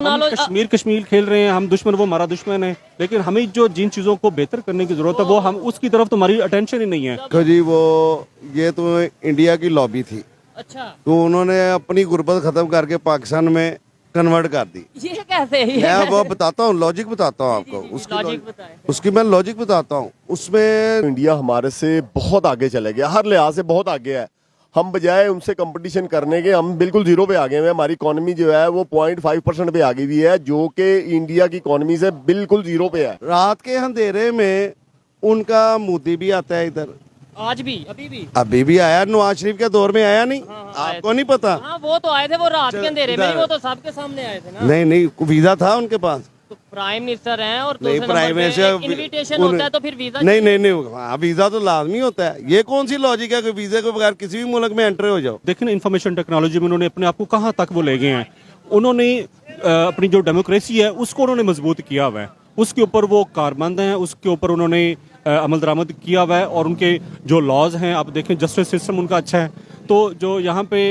हम कश्मीर खेल रहे हैं, हम दुश्मन वो हमारा दुश्मन है, लेकिन हमें जो जिन चीज़ों को बेहतर करने की ज़रूरत है वो हम उसकी तरफ तो हमारी अटेंशन ही नहीं है। तो जी वो ये तो इंडिया की लॉबी थी, अच्छा, तो उन्होंने अपनी गुर्बत खत्म करके पाकिस्तान में कन्वर्ट कर दी। ये कैसे? मैं वो बताता हूँ, लॉजिक बताता हूँ आपको, उसकी मैं लॉजिक बताता हूँ। उसमें इंडिया हमारे से बहुत आगे चले गया, हर लिहाज से बहुत आगे है। हम बजाय उनसे कंपटीशन करने के हम बिल्कुल जीरो पे आ गए हैं। हमारी इकोनॉमी जो है वो 0.5% पे आ गई हुई है, जो कि इंडिया की इकोनॉमी से बिल्कुल जीरो पे है। रात के अंधेरे में उनका मोदी भी आता है इधर, आज भी अभी भी आया, नवाज शरीफ के दौर में आया नहीं? आपको नहीं पता? हाँ, वो तो आए थे, वो रात के अंधेरे में, वो तो सबके सामने आए थे ना। नहीं, वीजा था उनके पास। तो प्राइम मिनिस्टर हैं और नहीं, प्राइम मिनिस्टर इनविटेशन होता है तो फिर वीजा नहीं, हाँ, वीजा तो लाजमी होता है। ये कौन सी लॉजिक है कि वीजे के बगैर किसी भी मुल्क में एंटर हो जाओ? देखिए ना, इंफॉर्मेशन टेक्नोलॉजी में उन्होंने अपने आप को कहाँ तक वो ले गए हैं। उन्होंने अपनी जो डेमोक्रेसी है उसको उन्होंने मजबूत किया हुआ है, उसके ऊपर वो कारबंद हैं, उसके ऊपर उन्होंने अमल दरामद किया हुआ है। और उनके जो लॉज हैं, आप देखें जस्टिस सिस्टम उनका अच्छा है। तो जो यहाँ पे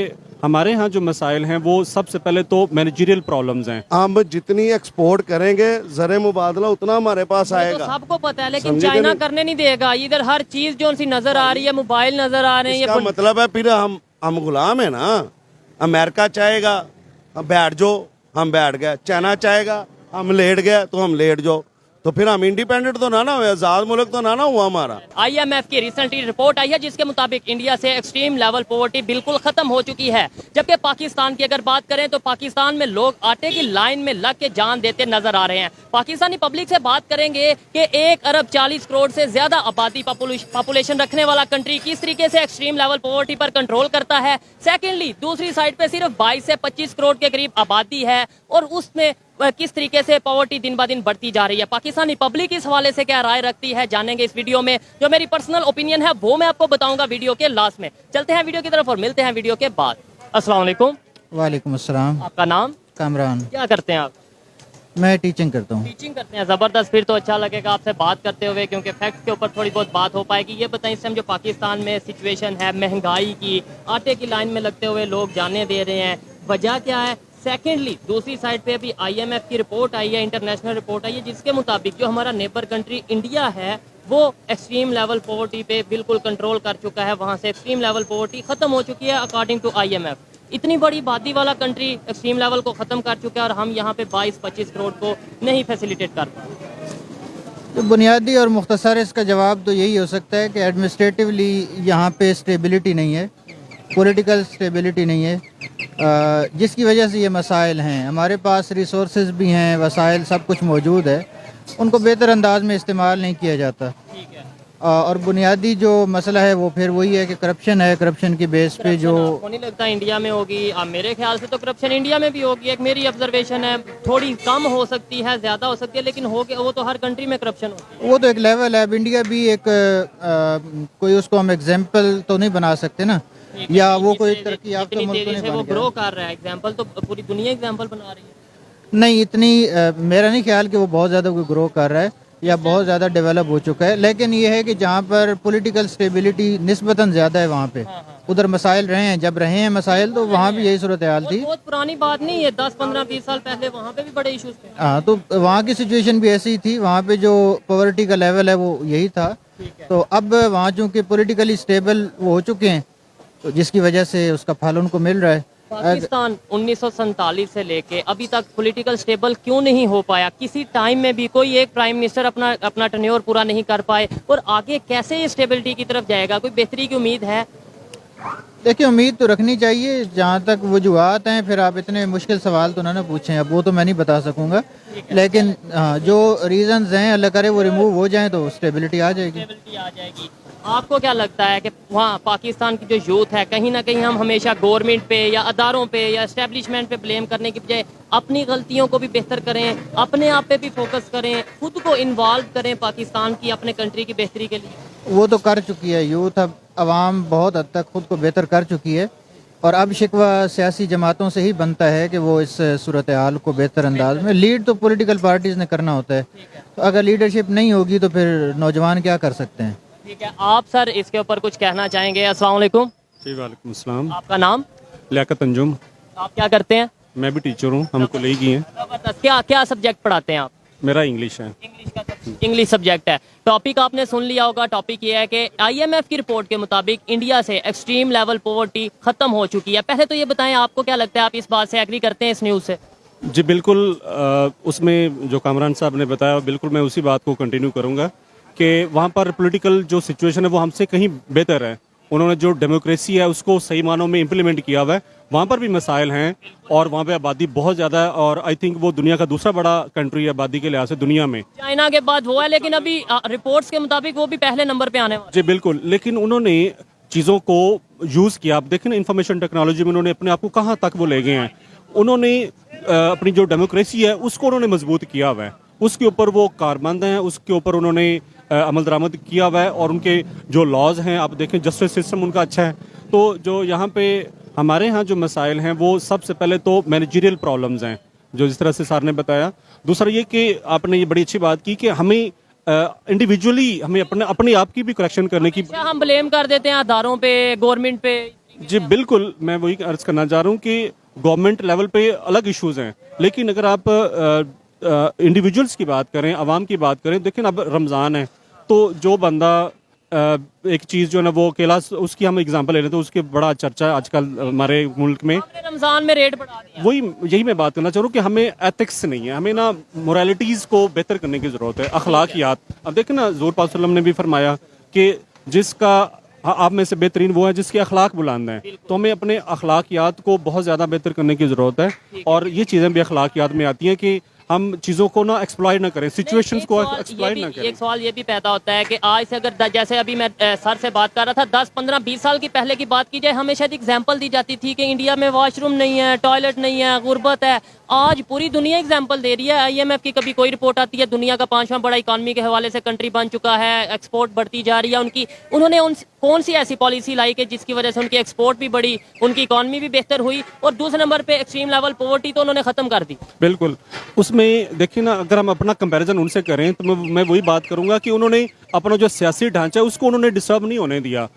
हमारे यहाँ जो मसाइल हैं वो सबसे पहले तो मैनेजरियल प्रॉब्लम्स हैं। हम जितनी एक्सपोर्ट करेंगे ज़र मुबादला उतना हमारे पास तो आएगा। सबको पता है, लेकिन चाइना करने नहीं देगा। इधर हर चीज जो सी नजर आ रही है, मोबाइल नजर आ रहे हैं, इसका मतलब है फिर हम गुलाम है ना। अमेरिका चाहेगा हम बैठ जाओ, हम बैठ गए। चाइना चाहेगा हम लेट गए तो हम लेट जाओ। तो फिर हम इंडिपेंडेंट तो ना हुए, आजाद मुल्क तो ना हुआ हमारा। IMF की रिसेंटली रिपोर्ट आई है जिसके मुताबिक इंडिया से एक्सट्रीम लेवल पॉवर्टी बिल्कुल खत्म हो चुकी है। जबकि पाकिस्तान की अगर बात करें तो पाकिस्तान में लोग आटे की लाइन में लग के जान देते नजर आ रहे हैं। पाकिस्तानी पब्लिक से बात करेंगे कि 1 अरब 40 करोड़ से ज्यादा आबादी पॉपुलेशन रखने वाला कंट्री किस तरीके से एक्सट्रीम लेवल पॉवर्टी पर कंट्रोल करता है। सेकेंडली, दूसरी साइड पे सिर्फ 22 से 25 करोड़ के करीब आबादी है और उसमें किस तरीके से पॉवर्टी दिन ब दिन बढ़ती जा रही है। पाकिस्तानी पब्लिक इस हवाले से क्या राय रखती है जानेंगे इस वीडियो में। जो मेरी पर्सनल ओपिनियन है वो मैं आपको बताऊंगा वीडियो के लास्ट में। चलते हैं वीडियो की तरफ और मिलते हैं वीडियो के बाद। अस्सलाम वालेकुम। वालेकुम अस्सलाम। आपका नाम? कामरान। क्या करते हैं आप? मैं टीचिंग करता हूँ। टीचिंग करते हैं, जबरदस्त। फिर तो अच्छा लगेगा आपसे बात करते हुए, क्योंकि फैक्ट के ऊपर थोड़ी बहुत बात हो पाएगी। ये बताएं, इस टाइम जो पाकिस्तान में सिचुएशन है महंगाई की, आटे की लाइन में लगते हुए लोग जाने दे रहे हैं, वजह क्या है? सेकेंडली, दूसरी साइड पे अभी IMF की रिपोर्ट आई है, इंटरनेशनल रिपोर्ट आई है, जिसके मुताबिक जो हमारा नेबर कंट्री इंडिया है वो एक्सट्रीम लेवल पॉवर्टी पे बिल्कुल कंट्रोल कर चुका है। वहाँ से एक्सट्रीम लेवल पॉवर्टी खत्म हो चुकी है अकॉर्डिंग टू IMF। इतनी बड़ी आबादी वाला कंट्री एक्सट्रीम लेवल को खत्म कर चुका है और हम यहाँ पे 22-25 करोड़ को नहीं फैसिलिटेट कर पा रहे। तो बुनियादी और मुख्तसर इसका जवाब तो यही हो सकता है कि एडमिनिस्ट्रेटिवली यहाँ पे स्टेबिलिटी नहीं है, पॉलिटिकल स्टेबिलिटी नहीं है, जिसकी वजह से ये मसाइल हैं। हमारे पास रिसोर्सेज भी हैं, वसाइल सब कुछ मौजूद है, उनको बेहतर अंदाज में इस्तेमाल नहीं किया जाता। ठीक है। और बुनियादी जो मसला है वो फिर वही है कि करप्शन है। करप्शन की बेस पे जो आपको नहीं लगता इंडिया में होगी? मेरे ख्याल से तो करप्शन इंडिया में भी होगी, एक मेरी ऑब्जर्वेशन है। थोड़ी कम हो सकती है, ज्यादा हो सकती है, लेकिन वो तो हर कंट्री में करप्शन होती है। वो तो एक लेवल है। अब इंडिया भी एक कोई उसको हम एग्जाम्पल तो नहीं बना सकते ना, या वो कोई तरक्की याफ्ता मुल्क तो नहीं वो बन ग्रो गया। कर रहा है, एग्जांपल तो पूरी दुनिया एग्जांपल बना रही है। नहीं, इतनी मेरा नहीं ख्याल कि वो बहुत ज़्यादा कोई ग्रो कर रहा है या बहुत ज़्यादा डेवलप हो चुका है। लेकिन ये है कि जहाँ पर पॉलिटिकल स्टेबिलिटी निस्बतन ज़्यादा है वहाँ पे उधर मसाइल रहे हैं। जब रहे हैं मसाइल तो वहाँ भी यही सूरत हाल थी। बहुत पुरानी बात नहीं है, 10, 15, 20 साल पहले वहाँ पे भी बड़े इश्यूज थे। हाँ, तो वहाँ की सिचुएशन भी ऐसी ही थी। वहाँ पे जो पॉवर्टी का लेवल है वो यही था। तो अब वहाँ चूँकि पॉलिटिकली स्टेबल वो हो चुके हैं, तो जिसकी वजह से उसका फल उनको मिल रहा है। पाकिस्तान 1947 से लेके अभी तक पॉलिटिकल स्टेबल क्यों नहीं हो पाया? किसी टाइम में भी कोई एक प्राइम मिनिस्टर अपना टेन्योर पूरा नहीं कर पाए, और आगे कैसे ये स्टेबिलिटी की तरफ जाएगा? कोई बेहतरी की उम्मीद है? देखिए, उम्मीद तो रखनी चाहिए। जहाँ तक वजूहात हैं, फिर आप इतने मुश्किल सवाल तो ना पूछें, अब वो तो मैं नहीं बता सकूंगा। लेकिन हाँ, जो रीजंस हैं अल्लाह करे वो रिमूव हो जाएं तो स्टेबिलिटी आ जाएगी। आपको क्या लगता है कि वहाँ पाकिस्तान की जो यूथ है, कहीं ना कहीं हम हमेशा गवर्नमेंट पे या अदारों पे या एस्टेब्लिशमेंट पे ब्लेम करने की बजाय अपनी गलतियों को भी बेहतर करें, अपने आप पे भी फोकस करें, खुद को इन्वॉल्व करें पाकिस्तान की, अपने कंट्री की बेहतरी के लिए? वो तो कर चुकी है यूथ। अब आवाम बहुत हद तक खुद को बेहतर कर चुकी है, और अब शिकवा सियासी जमातों से ही बनता है कि वो इस सूरत हाल को बेहतर अंदाज में, लीड तो पॉलिटिकल पार्टीज ने करना होता है। तो अगर लीडरशिप नहीं होगी तो फिर नौजवान क्या कर सकते हैं। ठीक है, आप सर इसके ऊपर कुछ कहना चाहेंगे? अस्सलाम वालेकुम। जी वालेकुम अस्सलाम। आपका नाम? लियाकत अंजुम। आप क्या करते हैं? मैं भी टीचर हूँ, हम कॉलेज ही हैं। जबरदस्त। क्या क्या सब्जेक्ट पढ़ाते हैं आप? मेरा इंग्लिश है। इंग्लिश सब्जेक्ट है। टॉपिक आपने सुन लिया होगा। टॉपिक ये है कि आईएमएफ की रिपोर्ट के मुताबिक इंडिया से एक्सट्रीम लेवल पॉवर्टी खत्म हो चुकी है। पहले तो ये बताएं, आपको क्या लगता है, आप इस बात से एग्री करते हैं इस न्यूज़ से? जी बिल्कुल, उसमें जो कामरान साहब ने बताया बिल्कुल मैं उसी बात को कंटिन्यू करूंगा कि वहाँ पर पॉलिटिकल जो सिचुएशन है वो हमसे कहीं बेहतर है। उन्होंने जो डेमोक्रेसी है उसको सही मानों में इम्प्लीमेंट किया हुआ है। वहाँ पर भी मसाइल हैं और वहाँ पे आबादी बहुत ज़्यादा है और आई थिंक वो दुनिया का दूसरा बड़ा कंट्री है आबादी के लिहाज से दुनिया में। चाइना के बाद वो है, लेकिन अभी रिपोर्ट्स के मुताबिक वो भी पहले नंबर पे आने वाला जी बिल्कुल, लेकिन उन्होंने चीज़ों को यूज़ किया। आप देखें ना, इंफॉर्मेशन टेक्नोलॉजी में उन्होंने अपने आप को कहाँ तक वो ले गए हैं। उन्होंने अपनी जो डेमोक्रेसी है उसको उन्होंने मजबूत किया हुआ है, उसके ऊपर वो कारमंद हैं, उसके ऊपर उन्होंने अमल दरामद किया हुआ है और उनके जो लॉज हैं, आप देखें जस्टिस सिस्टम उनका अच्छा है। तो जो यहाँ पे हमारे यहाँ जो मसाइल हैं वो सबसे पहले तो मैनेजरियल प्रॉब्लम्स हैं, जो जिस तरह से सर ने बताया। दूसरा ये कि आपने ये बड़ी अच्छी बात की कि हमें इंडिविजुअली हमें अपने आप की भी करेक्शन करने की। हम ब्लेम कर देते हैं आधारों पे, गवर्नमेंट पे। जी बिल्कुल, मैं वही अर्ज करना चाह रहा हूँ कि गवर्नमेंट लेवल पे अलग इश्यूज हैं, लेकिन अगर आप इंडिविजुअल्स की बात करें, आवाम की बात करें, देखें अब रमज़ान है तो जो बंदा एक चीज़ जो है ना वो अकेला, उसकी हम एग्जांपल ले रहे हैं तो उसके बड़ा चर्चा है आजकल हमारे मुल्क में। रमज़ान में रेट बढ़ा दिया। वही यही मैं बात करना चाह रहा हूँ कि हमें एथिक्स नहीं है, हमें ना मोरालिटीज़ को बेहतर करने की ज़रूरत है, अखलाकियात। अब देखें ना, ज़ोर पाक सल्लम ने भी फरमाया कि जिसका आप में से बेहतरीन वो है जिसके अखलाक बुलंद हैं। तो हमें अपने अखलाकियात को बहुत ज़्यादा बेहतर करने की ज़रूरत है और ये चीज़ें भी अखलाकियात में आती हैं कि हम चीज़ों को ना एक्सप्लॉइट ना करें, सिचुएशंस को एक्सप्लॉइट ना करें। एक सवाल ये भी पैदा होता है कि आज से अगर जैसे अभी मैं सर से बात कर रहा था, 10, 15, 20 साल की पहले की बात की जाए, हमें शायद एग्जांपल दी जाती थी कि इंडिया में वॉशरूम नहीं है, टॉयलेट नहीं है, गुर्बत है। आज पूरी दुनिया एग्जांपल दे रही है। आईएमएफ की कभी कोई रिपोर्ट आती है, दुनिया का 5वां बड़ा इकॉनमी के हवाले से कंट्री बन चुका है, एक्सपोर्ट बढ़ती जा रही है उनकी। उन्होंने कौन सी ऐसी पॉलिसी लाई कि जिसकी वजह से उनकी एक्सपोर्ट भी बढ़ी, उनकी इकॉनमी भी बेहतर हुई, और दूसरे नंबर पे एक्सट्रीम लेवल पॉवर्टी तो उन्होंने खत्म कर दी। बिल्कुल, उसमें देखिए ना, अगर हम अपना कंपैरिजन उनसे करें तो मैं वही बात करूंगा कि उन्होंने अपना जो सियासी ढांचा है उसको उन्होंने डिस्टर्ब नहीं होने दिया।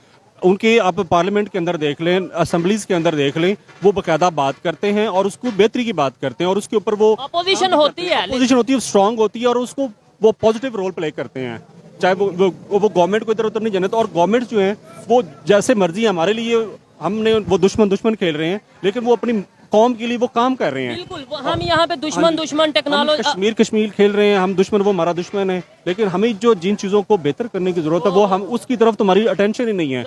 उनके आप पार्लियामेंट के अंदर देख लें, असेंबलीज के अंदर देख लें, वो बाकायदा बात करते हैं और उसको बेहतरी की बात करते हैं और उसके ऊपर वो अपोजिशन होती है, स्ट्रांग होती है और उसको वो पॉजिटिव रोल प्ले करते हैं। चाहे वो गवर्नमेंट को इधर उधर नहीं जाने तो। और गवर्नमेंट जो है वो जैसे मर्जी हमारे लिए, हमने वो दुश्मन खेल रहे हैं, लेकिन वो अपनी कौम के लिए वो काम कर रहे हैं। बिल्कुल, हम यहाँ पे दुश्मन टेक्नोलॉजी कश्मीर खेल रहे हैं, हम दुश्मन, वो हमारा दुश्मन है। लेकिन हमें जो जिन चीज़ों को बेहतर करने की ज़रूरत है वो हम उसकी तरफ तो हमारी अटेंशन ही नहीं है।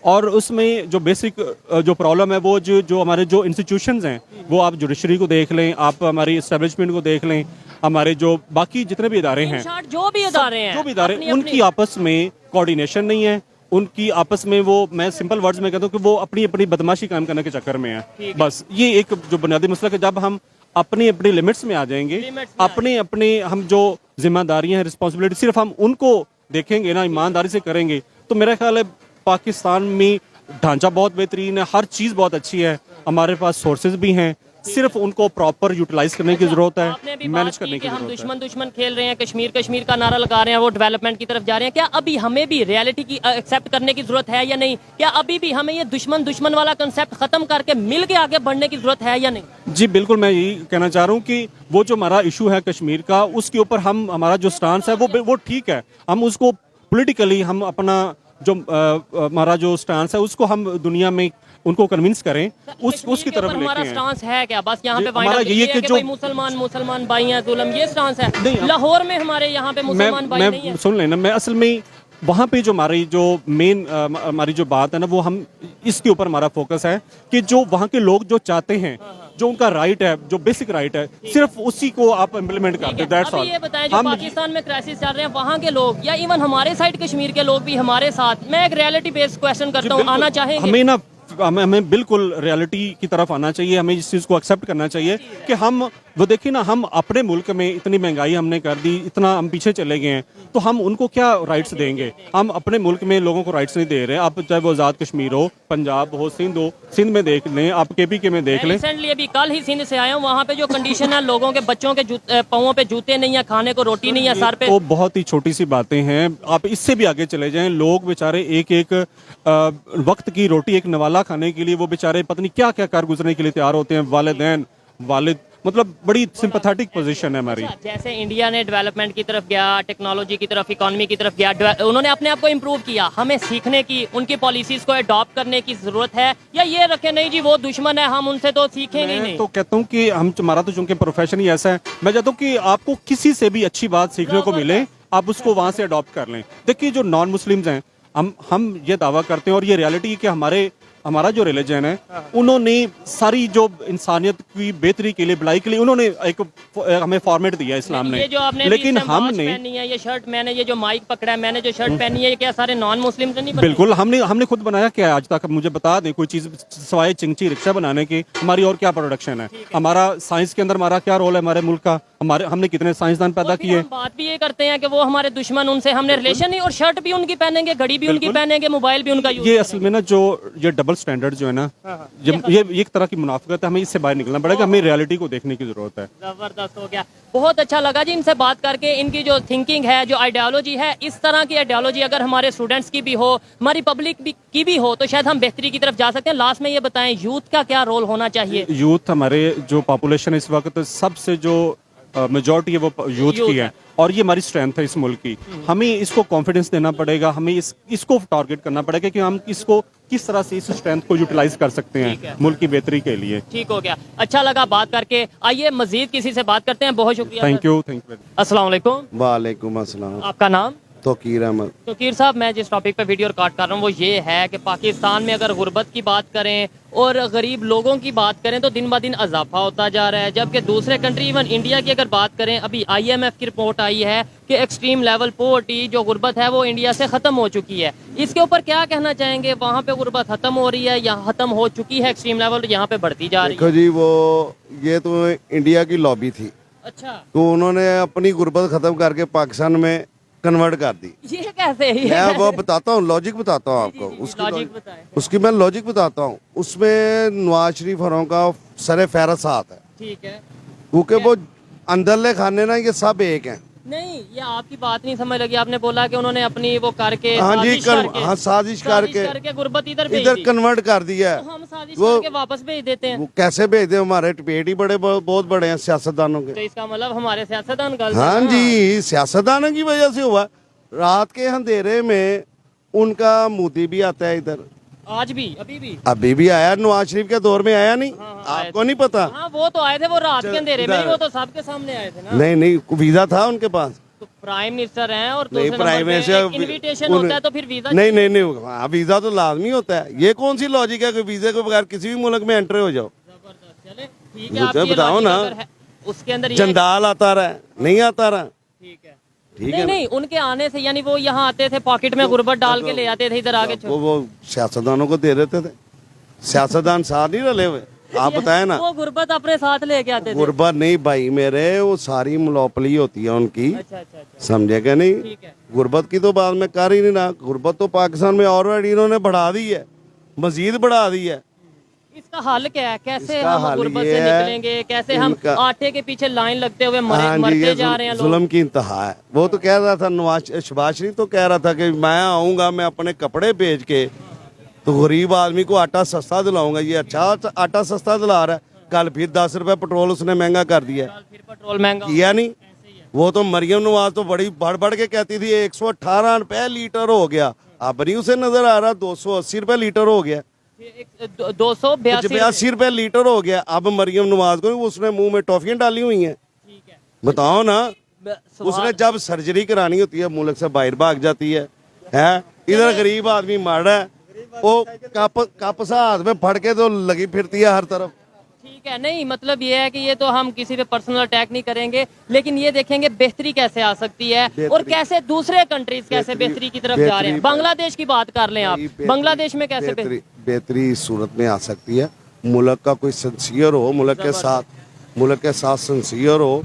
और उसमें जो बेसिक जो प्रॉब्लम है वो जो हमारे जो इंस्टीट्यूशंस हैं, वो आप जुडिशरी को देख लें, आप हमारी इस्टेब्लिशमेंट को देख लें, हमारे जो बाकी जितने भी इदारे हैं, जो भी इदारे उनकी आपस में कोऑर्डिनेशन नहीं है। उनकी आपस में वो, मैं सिंपल वर्ड्स में कहता हूँ कि वो अपनी अपनी बदमाशी काम करने के चक्कर में है। बस ये एक जो बुनियादी मसला है कि जब हम अपनी अपनी लिमिट्स में आ जाएंगे, अपने हम जो जिम्मेदारियां हैं, रिस्पॉन्सिबिलिटी सिर्फ हम उनको देखेंगे ना, ईमानदारी से करेंगे, तो मेरा ख्याल है पाकिस्तान में ढांचा बहुत बेहतरीन है, हर चीज़ बहुत अच्छी है, हमारे पास सोर्सेज भी हैं, सिर्फ उनको प्रॉपर यूटिलाइज करने की जरूरत है, मैनेज करने की हम जरूरत है। दुश्मन खेल रहे हैं, कश्मीर का नारा लगा रहे हैं, वो डेवलपमेंट की तरफ जा रहे हैं। क्या अभी हमें भी रियलिटी की एक्सेप्ट करने की जरूरत है या नहीं? क्या अभी भी हमें ये दुश्मन वाला कंसेप्ट खत्म करके मिल के आगे बढ़ने की जरूरत है या नहीं? जी बिल्कुल, मैं यही कहना चाह रहा हूँ कि वो जो हमारा इशू है कश्मीर का, उसके ऊपर हमारा जो स्टांस है वो ठीक है। हम उसको पॉलिटिकली, हम अपना जो हमारा जो स्टांस है उसको हम दुनिया में उनको कन्विंस करें, उसकी तरफ लेके हमारा हैं। स्टांस है क्या? बस यहाँ पे हमारा यही है कि जो भाई मुसलमान भाई हैं, जुल्म, ये स्टांस है। लाहौर में हमारे यहाँ पे मुसलमान भाई नहीं है। सुन लेना, मैं असल में वहाँ पे जो हमारी जो मेन हमारी जो बात है ना, वो हम इसके ऊपर हमारा फोकस है कि जो वहाँ के लोग जो चाहते हैं, जो उनका राइट है, जो बेसिक राइट है, सिर्फ उसी को आप इम्प्लीमेंट करते हैं। That's all. ये बताएं, जो पाकिस्तान में क्राइसिस चल रहे हैं, वहाँ के लोग या इवन हमारे साइड कश्मीर के लोग भी हमारे साथ, मैं एक रियलिटी बेस्ड क्वेश्चन करता हूँ, आना चाहेंगे? हमें बिल्कुल रियलिटी की तरफ आना चाहिए, हमें इस चीज़ को एक्सेप्ट करना चाहिए कि हम, वो देखिए ना, हम अपने मुल्क में इतनी महंगाई हमने कर दी, इतना हम पीछे चले गए हैं, तो हम उनको क्या राइट्स देंगे? हम अपने मुल्क में लोगों को राइट्स नहीं दे रहे। आप चाहे वो आज़ाद कश्मीर हो, पंजाब हो, सिंध में देख लें, आप केपीके में देख लें। रिसेंटली अभी कल ही सिंध से आया हूँ, वहाँ पे जो कंडीशन है, लोगों के बच्चों के पाँवों पे जूते नहीं है, खाने को रोटी नहीं है, सर पे। वो बहुत ही छोटी सी बातें हैं, आप इससे भी आगे चले जाएं। लोग बेचारे एक वक्त की रोटी, एक नवाला खाने के लिए वो बेचारे पता नहीं क्या क्या कर गुजरने के लिए तैयार होते हैं। वालिदैन वालिद, मतलब बड़ी सिंपैथेटिक पोजीशन है हमारी। अच्छा, जैसे इंडिया ने डेवलपमेंट की तरफ गया, टेक्नोलॉजी की तरफ, इकोनॉमी की तरफ गया, उन्होंने अपने आप को इम्प्रूव किया, हमें सीखने की, उनकी पॉलिसीज को अडॉप्ट करने की जरूरत है, या ये रखे नहीं जी वो दुश्मन है, हम उनसे तो सीखेंगे ही मैं नहीं? तो कहता हूँ कि हमारा तो चूंकि प्रोफेशन ही ऐसा है, मैं चाहता हूँ कि आपको किसी से भी अच्छी बात सीखने को मिले, आप उसको वहां से अडॉप्ट कर लें। देखिए जो नॉन मुस्लिम्स हैं, हम ये दावा करते हैं और ये रियलिटी है कि हमारा जो रिलीजन है, उन्होंने सारी जो इंसानियत की बेहतरी के लिए, भलाई के लिए उन्होंने एक हमें फॉर्मेट दिया इस्लाम ने। ये जो आपने लेकिन वॉच हमने पहनी है, ये शर्ट, मैंने ये जो माइक पकड़ा है, मैंने जो शर्ट पहनी है, ये क्या सारे नॉन मुस्लिम तो नहीं बनाई? बिल्कुल हमने खुद बनाया क्या है आज तक? मुझे बता दें कोई चीज सवाए चिंची रिक्शा बनाने की हमारी और क्या प्रोडक्शन है? हमारा साइंस के अंदर हमारा क्या रोल है हमारे मुल्क का? हमने कितने साइंसदान पैदा और फिर किए? हम बात भी ये करते हैं कि वो हमारे दुश्मन, उनसे हमने रिलेशन नहीं, और शर्ट भी उनकी पहनेंगे, घड़ी भी उनकी पहनेंगे, मोबाइल भी उनका यूज ये असल में ना जो ये डबल स्टैंडर्ड जो है ना, ये एक तरह की मुनाफिकत है, हमें इससे बाहर निकलना पड़ेगा, हमें रियलिटी को देखने की जरूरत है। जबरदस्त हो गया, बहुत अच्छा लगा जी इनसे बात करके। इनकी जो थिंकिंग है, जो आइडियोलॉजी है, इस तरह की आइडियोलॉजी अगर हमारे स्टूडेंट्स की भी हो, हमारी पब्लिक की भी हो, तो शायद हम बेहतरी की तरफ जा सकते हैं। लास्ट में ये बताएं, यूथ का क्या रोल होना चाहिए? यूथ हमारे जो पॉपुलेशन इस वक्त सबसे जो मेजॉरिटी है वो यूथ की है, और ये हमारी स्ट्रेंथ है इस मुल्क की। हमें इसको कॉन्फिडेंस देना पड़ेगा, हमें इसको टारगेट करना पड़ेगा कि हम इसको किस तरह से इस स्ट्रेंथ को यूटिलाइज कर सकते हैं मुल्क की बेहतरी के लिए। ठीक हो गया, अच्छा लगा बात करके। आइए मजीद किसी से बात करते हैं। बहुत शुक्रिया। Thank you. अस्सलाम वालेकुम। वालेकुम अस्सलाम। आपका नाम? तोकीर अहमद। तोकीर साहब, मैं जिस टॉपिक पे वीडियो रिकॉर्ड कर रहा हूँ वो ये है कि पाकिस्तान में अगर गुर्बत की बात करें और गरीब लोगों की बात करें तो दिन ब दिन इजाफा होता जा रहा है, जबकि दूसरे कंट्री, इवन इंडिया की अगर बात करें, अभी IMF की रिपोर्ट आई है कि एक्सट्रीम लेवल पोवर्टी, जो गुर्बत है वो इंडिया से ख़त्म हो चुकी है। इसके ऊपर क्या कहना चाहेंगे? वहाँ पे गुर्बत ख़त्म हो रही है, यहाँ ख़त्म हो चुकी है एक्सट्रीम लेवल, यहाँ पे बढ़ती जा रही है? देखो जी, वो ये तो इंडिया की लॉबी थी, अच्छा, तो उन्होंने अपनी गुर्बत खत्म करके पाकिस्तान में कन्वर्ट कर दी। ये कैसे? मैं वो बताता हूँ, लॉजिक बताता हूँ आपको। लॉजिक बताएं। उसकी मैं लॉजिक बताता हूँ। उसमें नवाज शरीफ हरों का सरे फहरस्त हाथ है, ठीक है, क्योंकि वो अंदरले खाने ना ये सब एक हैं। नहीं, ये आपकी बात नहीं समझ लगी। आपने बोला कि उन्होंने अपनी वो करके, हाँ जी, साजिश साजिश करके गुर्बत इधर इधर कन्वर्ट कर दिया है। तो हम साजिश वो- करके वापस भेज देते हैं। वो कैसे भेज दे? हमारे पेट ही बहुत बड़े हैं सियासतदानों तो के। इसका मतलब हमारे सियासतदान गलत है हाँ ना? जी, सियासतदानों की वजह से हुआ। रात के अंधेरे में उनका मोदी भी आता है इधर, आज भी, अभी भी। अभी भी आया, नवाज शरीफ के दौर में आया नहीं? हाँ, आपको नहीं पता? हाँ, वो तो आए थे, वो रात के अंधेरे में, इधर। वो तो सबके सामने आए थे ना। नहीं नहीं, वीजा था उनके पास। तो प्राइम मिनिस्टर हैं और नहीं, दूसरे प्राइम नंबर पे मिनिस्टर एक इनविटेशन होता है, तो फिर वीजा नहीं नहीं नहीं, हाँ, वीजा तो लाजमी होता है। ये कौन सी लॉजिक है कि वीजे के बगैर किसी भी मुल्क में एंट्री हो जाओ? जबरदस्त। चले, ठीक है, मुझे आपकी ये बताओ लॉजिक ना। अगर है, उसके अंदर ये जंदाल आता रहा, नहीं आता रहा? ठीक है, ठीक नहीं है ना? नहीं, उनके आने से, यानी वो यहाँ आते थे, पॉकेट में गुर्बत डाल के ले आते थे, इधर आके वो सियासतदानों को दे देते थे। सियासतदान साथ नहीं रले हुए, आप बताए ना। वो गुर्बत अपने साथ लेके आते थे। गुर्बत नहीं भाई मेरे, वो सारी मोनोपोली होती है उनकी, अच्छा अच्छा अच्छा, समझे क्या? नहीं, ठीक है। गुर्बत की तो बात मैं कर ही नहीं रहा। गुर्बत तो पाकिस्तान में ऑलरेडी इन्होंने बढ़ा दी है, मजीद बढ़ा दी है। इसका हल क्या है? कैसे इसका हम हल गुर्बत ये से है, निकलेंगे? कैसे हम इनका- आटे के पीछे लाइन लगते हुए हाँ जी, मरते ये जा रहे हैं लोग? जुल्म की इंतहा है। वो तो कह रहा था, शहबाज शरीफ तो कह रहा था कि मैं आऊंगा, मैं अपने कपड़े बेच के तो गरीब आदमी को आटा सस्ता दिलाऊंगा। ये अच्छा आटा सस्ता दिला रहा है। कल फिर 10 रुपए पेट्रोल उसने महंगा कर दिया। फिर पेट्रोल महंगा किया नहीं? वो तो मरियम नवाज तो बड़ी बढ़ बढ़ के कहती थी 118 रुपए लीटर हो गया। अब नहीं उसे नजर आ रहा 280 रुपए लीटर हो गया, 282 रुपए लीटर हो गया। अब मरियम नवाज को उसने मुंह में टॉफियां डाली हुई हैं। ठीक है। बताओ ना, सवाल- उसने जब सर्जरी करानी होती है मुल्क से बाहर भाग जाती है। इधर गरीब आदमी मर रहा है, वो कप सा हाथ में फड़ के तो लगी फिरती है हर तरफ। ठीक है, नहीं मतलब ये है कि ये तो हम किसी पे पर्सनल अटैक नहीं करेंगे, लेकिन ये देखेंगे बेहतरी कैसे आ सकती है और कैसे दूसरे कंट्रीज कैसे बेहतरी की तरफ जा रहे हैं। बांग्लादेश की बात कर लें आप, बांग्लादेश में कैसे बेहतरी इस सूरत में आ सकती है। मुल्क का कोई सिंसियर हो, मुल्क के साथ सिंसियर हो,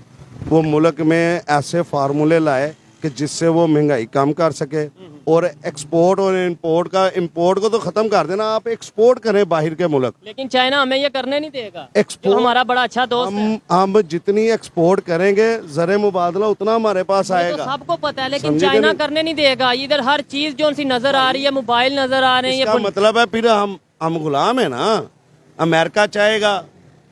वो मुल्क में ऐसे फार्मूले लाए कि जिससे वो महंगाई कम कर सके और एक्सपोर्ट और इंपोर्ट को तो खत्म कर देना। आप एक्सपोर्ट करें बाहर के मुल्क, लेकिन चाइना हमें ये करने नहीं देगा। एक्सपोर्ट जो हमारा बड़ा अच्छा दोस्त है, हम जितनी एक्सपोर्ट करेंगे ज़रे मुबादला उतना हमारे पास ये तो आएगा। सबको पता है, लेकिन समझे कि चाइना नहीं? करने नहीं देगा। इधर हर चीज जो सी नजर आ रही है, मोबाइल नजर आ रहे हैं, इसका ये मतलब है फिर हम गुलाम है ना। अमेरिका चाहेगा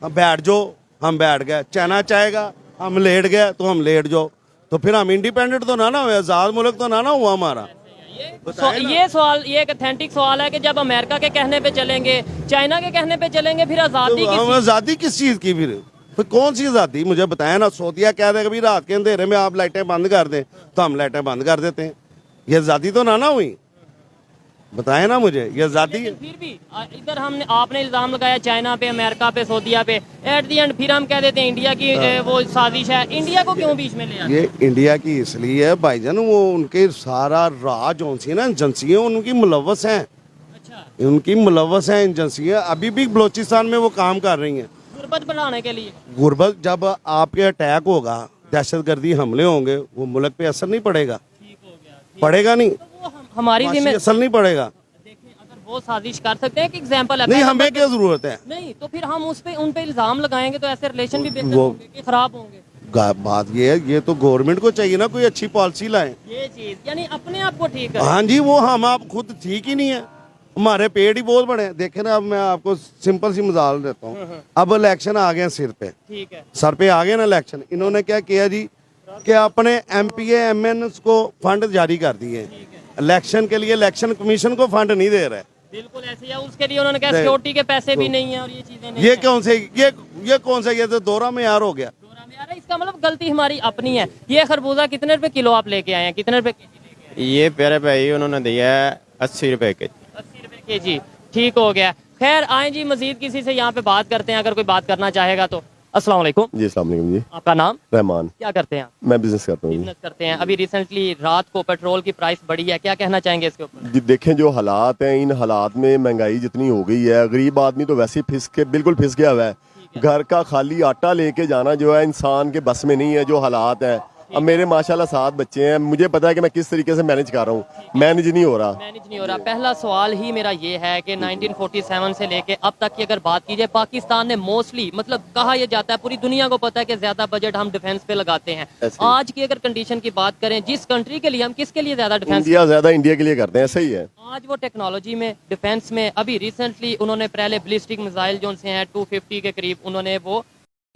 बैठ जाओ, हम बैठ गए, चाइना चाहेगा हम लेट गए तो हम लेट जाओ, तो फिर हम इंडिपेंडेंट तो ना हुए, आज़ाद मुल्क तो ना हुआ हमारा। ये सवाल, ये एक अथेंटिक सवाल है कि जब अमेरिका के कहने पे चलेंगे, चाइना के कहने पे चलेंगे, फिर आज़ादी तो हम आज़ादी किस चीज़ की, फिर कौन सी आज़ादी मुझे बताया ना। सऊदीया कह देगा भी रात के अंधेरे में आप लाइटें बंद कर दें, तो हम लाइटें बंद कर देते हैं। ये आज़ादी तो ना हुई, बताए ना मुझे, ये आज़ादी है। फिर भी इधर हमने, आपने इल्जाम लगाया चाइना पे, अमेरिका पे, सऊदीया पे, एट दी एंड फिर हम कह देते हैं इंडिया की वो साजिश है। इंडिया को क्यों बीच में ले आते हैं? ये इंडिया की इसलिए है भाईजान, वो उनके सारा राज जो सी ना एजेंसियाँ उनकी मुलव्वस हैं, अच्छा, उनकी मुलव्वस हैं एजेंसियाँ, अभी भी बलोचिस्तान में वो काम कर रही हैं गुर्बत बढ़ाने के लिए। गुर्बत, जब आपके अटैक होगा, दहशतगर्दी हमले होंगे, वो मुल्क पे असर नहीं पड़ेगा, पड़ेगा नहीं, वो हमारी जिम्मे असर नहीं पड़ेगा। देखिए, अगर वो साजिश कर सकते हैं, एक एग्जांपल है, नहीं, पहले हमें क्या जरूरत है, नहीं, तो फिर हम उन पे इल्जाम लगाएंगे तो ऐसे रिलेशन भी बेहतर वो- होंगे कि खराब होंगे। बात ये है, ये तो गवर्नमेंट को चाहिए ना कोई अच्छी पॉलिसी लाए। ये चीज यानी अपने आप को ठीक है। हाँ जी, वो हम आप खुद ठीक ही नहीं है, हमारे पेड़ ही बहुत बड़े हैं। देखे ना, अब मैं आपको सिंपल सी मिसाल देता हूँ, अब इलेक्शन आ गए सिर पे, ठीक है, सर पे आ गए ना इलेक्शन, इन्होंने क्या किया जी कि अपने एमपीए एमएनएस को फंड जारी कर दिए इलेक्शन के लिए, इलेक्शन कमीशन को फंड नहीं दे रहे। बिल्कुल ऐसे ही है। उसके लिए उन्होंने कहा सिक्योरिटी के पैसे भी नहीं है और ये चीजें नहीं ये है। कौन से, ये कौन सा, ये तो दोहरा मेयार हो गया। दौरा में आ रहा है, इसका मतलब गलती हमारी अपनी है। ये खरबूजा कितने रुपए किलो आप लेके आए हैं, कितने रुपए केजी लेके आए? ये प्यारे भाई उन्होंने दिया है 80 रुपए के। 80 रुपए केजी, ठीक हो गया। खैर आए जी, मजीद किसी से यहाँ पे बात करते हैं, अगर कोई बात करना चाहेगा तो। अस्सलाम वालेकुम, जी अस्सलाम वालेकुम जी। आपका नाम, रहमान, क्या करते हैं आप? मैं बिजनेस करता हूँ जी। बिजनेस करते हैं। अभी रिसेंटली रात को पेट्रोल की प्राइस बढ़ी है, क्या कहना चाहेंगे इसके ऊपर? जी देखें, जो हालात हैं, इन हालात में महंगाई जितनी हो गई है, गरीब आदमी तो वैसे ही बिल्कुल फिस गया हुआ है। घर का खाली आटा लेके जाना जो है इंसान के बस में नहीं है, जो हालात हैं। अब मेरे माशाल्लाह 7 बच्चे हैं, मुझे पता है कि मैं किस तरीके से मैनेज कर रहा हूँ, मैनेज नहीं हो रहा। मैनेज नहीं हो रहा। पहला सवाल ही मेरा ये है कि 1947 से लेके अब तक की अगर बात की जाए, पाकिस्तान ने मोस्टली, मतलब कहा यह जाता है, पूरी दुनिया को पता है कि ज्यादा बजट हम डिफेंस पे लगाते हैं। ऐसे। आज की अगर कंडीशन की बात करें, जिस कंट्री के लिए, हम किसके लिए ज्यादा डिफेंस, इंडिया ज्यादा इंडिया के लिए करते हैं, सही है। आज वो टेक्नोलॉजी में, डिफेंस में, अभी रिसेंटली उन्होंने पहले बैलिस्टिक मिसाइल जो से हैं 250 के करीब उन्होंने वो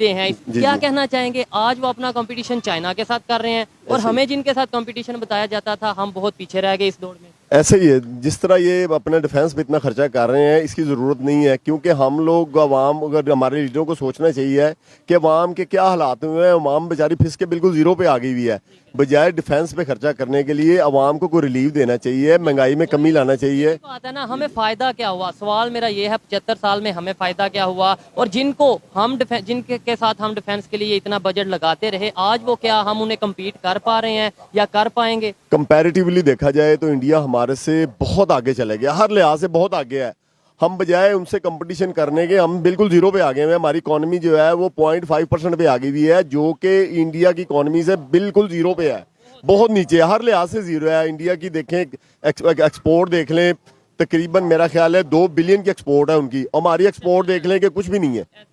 दे हैं। जी, क्या जी। कहना चाहेंगे, आज वो अपना कंपटीशन चाइना के साथ कर रहे हैं और हमें जिनके साथ कंपटीशन बताया जाता था, हम बहुत पीछे रह गए इस दौड़ में। ऐसे ही है, जिस तरह ये अपने डिफेंस पे इतना खर्चा कर रहे हैं, इसकी ज़रूरत नहीं है, क्योंकि हम लोग अवाम, अगर हमारे लीडरों को सोचना चाहिए कि अवाम के क्या हालात हुए हैं। अवाम बेचारी फिस के बिल्कुल जीरो पे आ गई हुई है। बजाय डिफेंस पे खर्चा करने के लिए अवाम को कोई रिलीफ देना चाहिए, महंगाई में कमी लाना चाहिए। बात है ना, हमें फायदा क्या हुआ? सवाल मेरा ये है, 75 साल में हमें फायदा क्या हुआ? और जिनको हम जिनके के साथ हम डिफेंस के लिए इतना बजट लगाते रहे, आज वो क्या हम उन्हें कम्पीट कर पा रहे हैं या कर पाएंगे? कंपैरेटिवली देखा जाए तो इंडिया हमारे से बहुत आगे चले गया, हर लिहाज से बहुत आगे है। हम बजाय उनसे कंपटीशन करने के, हम बिल्कुल जीरो पे आ गए हैं। हमारी इकोनॉमी जो है वो 0.5% पे आ गई हुई है, जो कि इंडिया की इकोनॉमी से बिल्कुल जीरो पे है, बहुत नीचे है, हर लिहाज से जीरो है। इंडिया की देखें, एक्सपोर्ट देख लें, तकरीबन मेरा ख्याल है 2 बिलियन की एक्सपोर्ट है उनकी। हमारी एक्सपोर्ट देख लें कि कुछ भी नहीं है।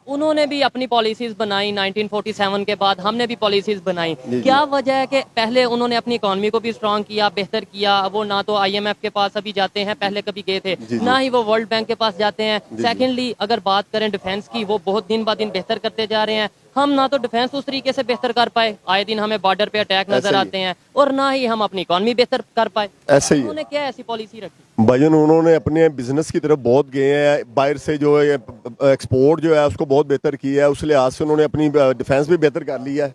उन्होंने भी अपनी पॉलिसीज बनाई 1947 के बाद, हमने भी पॉलिसीज बनाई। क्या वजह है कि पहले उन्होंने अपनी इकोनॉमी को भी स्ट्रांग किया, बेहतर किया? वो ना तो IMF के पास अभी जाते हैं, पहले कभी गए थे, ना ही वो वर्ल्ड बैंक के पास जाते हैं। सेकेंडली अगर बात करें डिफेंस की, वो बहुत दिन ब दिन बेहतर करते जा रहे हैं। हम ना तो डिफेंस उस तरीके से बेहतर कर पाए, आए दिन हमें बॉर्डर पे अटैक नजर आते हैं, और ना ही हम अपनी इकोनॉमी बेहतर कर पाए। ऐसे ही है। उन्होंने क्या ऐसी पॉलिसी रखी? भजन उन्होंने अपने बिजनेस की तरफ बहुत गए हैं, बाहर से जो है एक्सपोर्ट जो है उसको बहुत बेहतर किया है। उस लिहाज से उन्होंने अपनी डिफेंस भी बेहतर कर लिया है,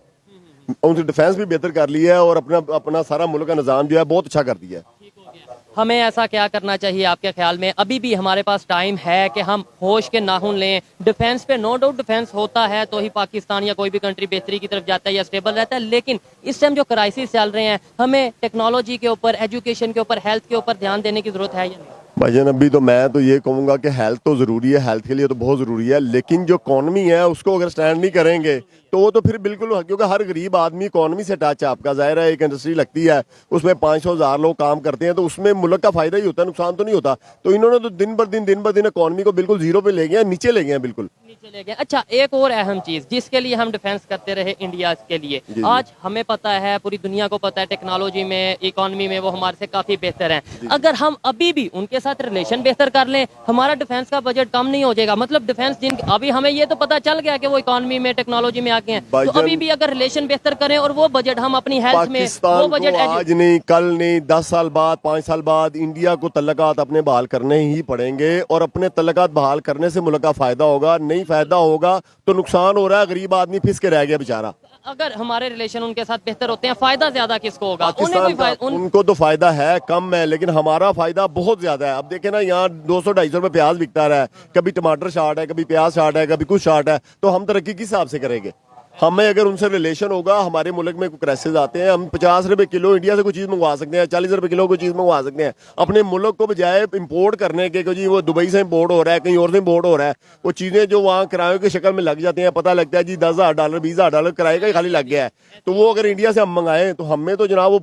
उनकी डिफेंस भी बेहतर कर लिया है, और अपना सारा मुल्क का निज़ाम जो है बहुत अच्छा कर दिया है। हमें ऐसा क्या करना चाहिए आपके ख्याल में? अभी भी हमारे पास टाइम है कि हम होश के नाखून लें डिफेंस पे। नो डाउट डिफेंस होता है तो ही पाकिस्तान या कोई भी कंट्री बेहतरी की तरफ जाता है या स्टेबल रहता है, लेकिन इस टाइम जो क्राइसिस चल रहे हैं, हमें टेक्नोलॉजी के ऊपर, एजुकेशन के ऊपर, हेल्थ के ऊपर ध्यान देने की जरूरत है या नहीं? भाईजान अभी तो मैं तो ये कहूँगा कि हेल्थ तो ज़रूरी है, हेल्थ के लिए तो बहुत ज़रूरी है, लेकिन जो इकॉनमी है उसको अगर स्टैंड नहीं करेंगे तो वो तो फिर बिल्कुल, क्योंकि हर गरीब आदमी इकॉनमी से टच है आपका। ज़ाहिर है एक इंडस्ट्री लगती है, उसमें 500,000 लोग काम करते हैं, तो उसमें मुल्क का फ़ायदा ही होता है, नुकसान तो नहीं होता। तो इन्होंने तो दिन ब दिन इकॉनमी को बिल्कुल जीरो पे ले गए हैं, नीचे ले गए हैं बिल्कुल। चले गए। अच्छा, एक और अहम चीज जिसके लिए हम डिफेंस करते रहे इंडिया के लिए, आज हमें पता है, पूरी दुनिया को पता है, टेक्नोलॉजी में, इकोनॉमी में वो हमारे से काफी बेहतर हैं। अगर हम अभी भी उनके साथ रिलेशन बेहतर कर लें, हमारा डिफेंस का बजट कम नहीं हो जाएगा। मतलब डिफेंस जिन अभी हमें ये तो पता चल गया कि वो इकोनॉमी में, टेक्नोलॉजी में आगे हैं, तो अभी भी अगर रिलेशन बेहतर करें और वो बजट हम अपनी हेल्थ में, वो पाकिस्तान बजट को आज नहीं, कल नहीं, 10 साल बाद, 5 साल बाद इंडिया को तल्लकात अपने बहाल करने ही पड़ेंगे, और अपने तल्लकात बहाल करने से मुल्क का फायदा होगा। नहीं फायदा होगा तो नुकसान हो रहा है, गरीब आदमी फिस के रह गया बेचारा। अगर हमारे रिलेशन उनके साथ बेहतर होते हैं, फायदा ज्यादा किसको होगा? पाकिस्तान का उनको तो फायदा है, कम है, लेकिन हमारा फायदा बहुत ज्यादा है। अब देखे ना, यहाँ 200-250 रुपए प्याज बिकता रहा है, कभी टमाटर शार्ट है, कभी प्याज शार्ट है, कभी कुछ शार्ट है, तो हम तरक्की किस हिसाब से करेंगे? हमें अगर उनसे रिलेशन होगा, हमारे मुल्क में कोई क्राइसिस आते हैं, हम 50 रुपए किलो इंडिया से कोई चीज़ मंगवा सकते हैं, 40 रुपए किलो कोई चीज़ मंगवा सकते हैं अपने मुल्क को, बजाय इंपोर्ट करने के। जी वो दुबई से इंपोर्ट हो रहा है, कहीं और से इंपोर्ट हो रहा है, वो चीज़ें जो वहाँ किरायों की शक्ल में लग जाती हैं, पता लगता है जी $10,000 $20,000 किराए का ही खाली लग गया है। तो वो अगर इंडिया से हम मंगाएं तो हमें तो जनाब वो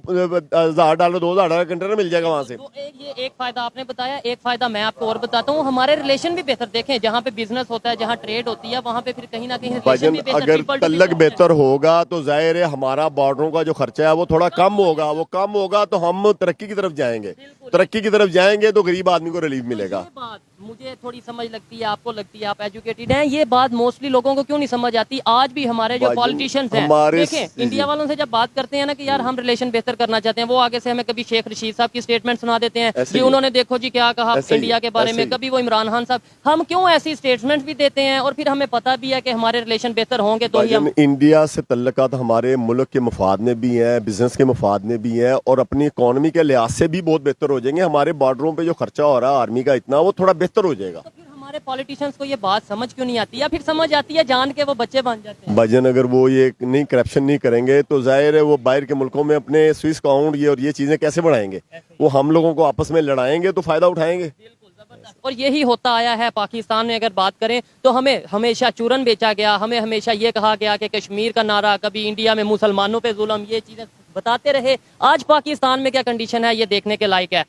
$1,000 $2,000 कंटेनर मिल जाएगा वहाँ से। तो ये एक फायदा आपने बताया, एक फायदा मैं आपको और बताता हूँ, हमारे रिलेशन भी बेहतर। देखें, जहाँ पे बिजनेस होता है, जहाँ ट्रेड होती है, वहाँ पे फिर कहीं ना कहीं रिलेशन भी बेहतर, अगर people to तल्लक people बेहतर होगा तो जाहिर है हमारा बॉर्डरों का जो खर्चा है वो थोड़ा कम होगा। वो कम होगा तो हम तरक्की की तरफ जाएंगे, तरक्की की तरफ जाएंगे तो गरीब आदमी को रिलीफ मिलेगा। ये बात मुझे थोड़ी समझ लगती है, आपको लगती है, आप एजुकेटेड हैं, ये बात मोस्टली लोगों को क्यों नहीं समझ आती? आज भी हमारे जो पॉलिटिशियंस हैं, देखें, इंडिया वालों से जब बात करते हैं ना कि यार हम रिलेशन बेहतर करना चाहते हैं, वो आगे से हमें कभी शेख रशीद साहब की स्टेटमेंट सुना देते हैं कि उन्होंने देखो जी क्या कहा इंडिया के बारे में, कभी वो इमरान खान साहब। हम क्यों ऐसी स्टेटमेंट भी देते हैं और फिर हमें पता भी है कि हमारे रिलेशन बेहतर होंगे तो ही हम। इंडिया से तल्लकात हमारे मुल्क के मफाद में भी हैं, बिजनेस के मफाद में भी हैं, और अपनी इकोनॉमी के लिहाज से भी बहुत बेहतर हो जाएंगे। हमारे बॉर्डरों पे जो खर्चा हो रहा है आर्मी का इतना, वो थोड़ा बेहतर हो जाएगा। तो फिर हमारे पॉलिटिशियंस को ये बात समझ क्यों नहीं आती, या फिर समझ आती है जान के वो बच्चे बन जाते हैं? भजन अगर वो ये नहीं करप्शन नहीं करेंगे तो जाहिर है वो बाहर के मुल्कों में अपने स्विस अकाउंट ये और ये चीजें कैसे बढ़ाएंगे? वो हम लोगों को आपस में लड़ाएंगे तो फायदा उठाएंगे। और यही होता आया है पाकिस्तान में। अगर बात करें तो हमें हमेशा चूरन बेचा गया, हमें हमेशा ये कहा गया कि कश्मीर का नारा, कभी इंडिया में मुसलमानों पे जुल्म, ये चीजें बताते रहे। आज पाकिस्तान में क्या कंडीशन है ये देखने के लायक है।